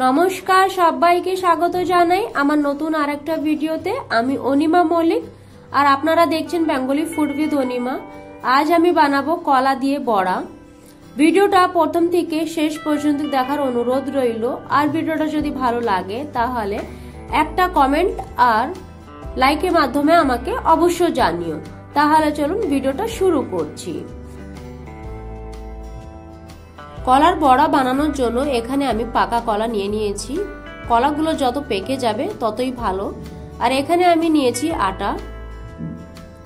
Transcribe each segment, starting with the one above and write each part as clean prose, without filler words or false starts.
নমস্কার, সবাইকে স্বাগত জানাই আমার নতুন আরেকটা ভিডিওতে। আমি অনিমা মল্লিক আর আপনারা দেখছেন বেঙ্গলি ফুড উইথ অনিমা। আজ আমি বানাবো কলা দিয়ে বড়া। ভিডিওটা প্রথম থেকে শেষ পর্যন্ত দেখার অনুরোধ রইল। আর ভিডিওটা যদি ভালো লাগে তাহলে একটা কমেন্ট আর লাইকের মাধ্যমে আমাকে অবশ্যই জানিও। তাহলে চলুন ভিডিওটা শুরু করছি। কলার বড়া বানানোর জন্য এখানে আমি পাকা কলা নিয়ে নিয়েছি। কলাগুলো যত পেকে যাবে ততই ভালো। আর এখানে আমি নিয়েছি আটা।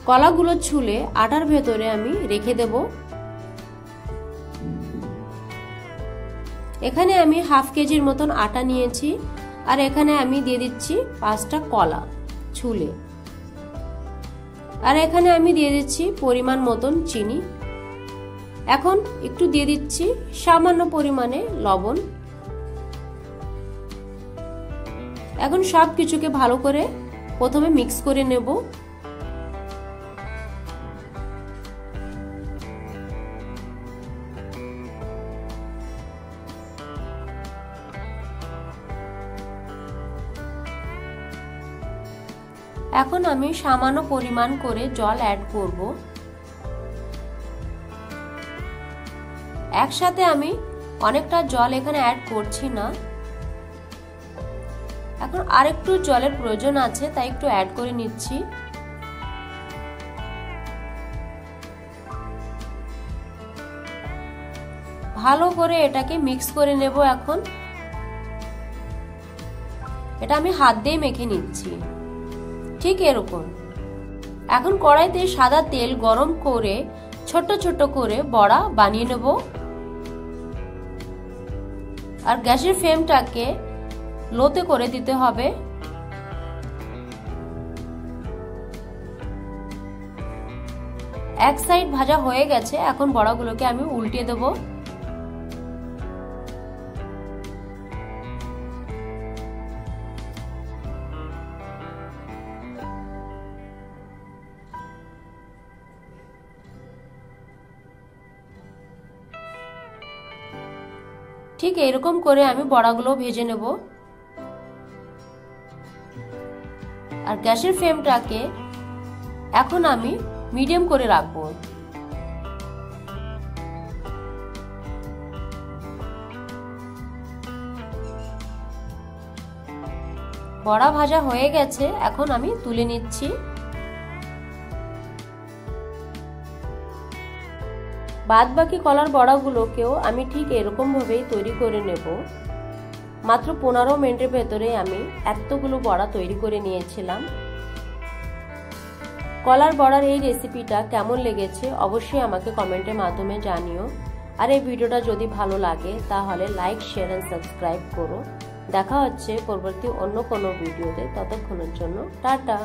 কলাগুলো ছুলে আটার ভেতরে আমি রেখে দেব। এখানে আমি হাফ কেজির মতন আটা নিয়েছি। আর এখানে আমি দিয়ে দিচ্ছি 5টা কলা ছুলে। আর এখানে আমি দিয়ে দিচ্ছি পরিমাণ মতন চিনি। এখন একটু দিয়ে দিচ্ছি সামান্য পরিমাণে লবণ। এখন সব কিছুকে ভালো করে প্রথমে মিক্স করে নেব। এখন আমি সামান্য পরিমাণ করে জল অ্যাড করব। একসাথে আমি অনেকটা জল এখানে অ্যাড করছি না। এখন আরেকটু জলের প্রয়োজন আছে, তাই একটু অ্যাড করে নিচ্ছি। ভালো করে এটাকে মিক্স করে নেব। এখন এটা আমি হাত দিয়ে মেখে নিচ্ছি, ঠিক এরকম। এখন কড়াইতে সাদা তেল গরম করে ছোট ছোট করে বড়া বানিয়ে নেব। আর গ্যাসের ফ্লেমটাকে লোতে করে দিতে হবে। এক সাইড ভাজা হয়ে গেছে, এখন বড়াগুলোকে আমি উল্টে দেব। ঠিক এরকম করে আমি বড়াগুলো ভেজে নেব। আর গ্যাসের ফ্লেমটাকে এখন আমি মিডিয়াম করে রাখবো। বড়া ভাজা হয়ে গেছে, এখন আমি তুলে নিচ্ছি। বাদ বাকি কলার বড়াগুলোকেও আমি ঠিক এরকম ভাবেই তৈরি করে নেব। মাত্র 15 মিনিটের ভেতরে আমি এতগুলো বড়া তৈরি করে নিয়েছিলাম। কলার বড়ার এই রেসিপিটা কেমন লেগেছে অবশ্যই আমাকে কমেন্টের মাধ্যমে জানিও। আর এই ভিডিওটা যদি ভালো লাগে তাহলে লাইক, শেয়ার এন্ড সাবস্ক্রাইব করো। দেখা হচ্ছে পরবর্তী অন্য কোনো ভিডিওতে। ততক্ষণের জন্য টাটা।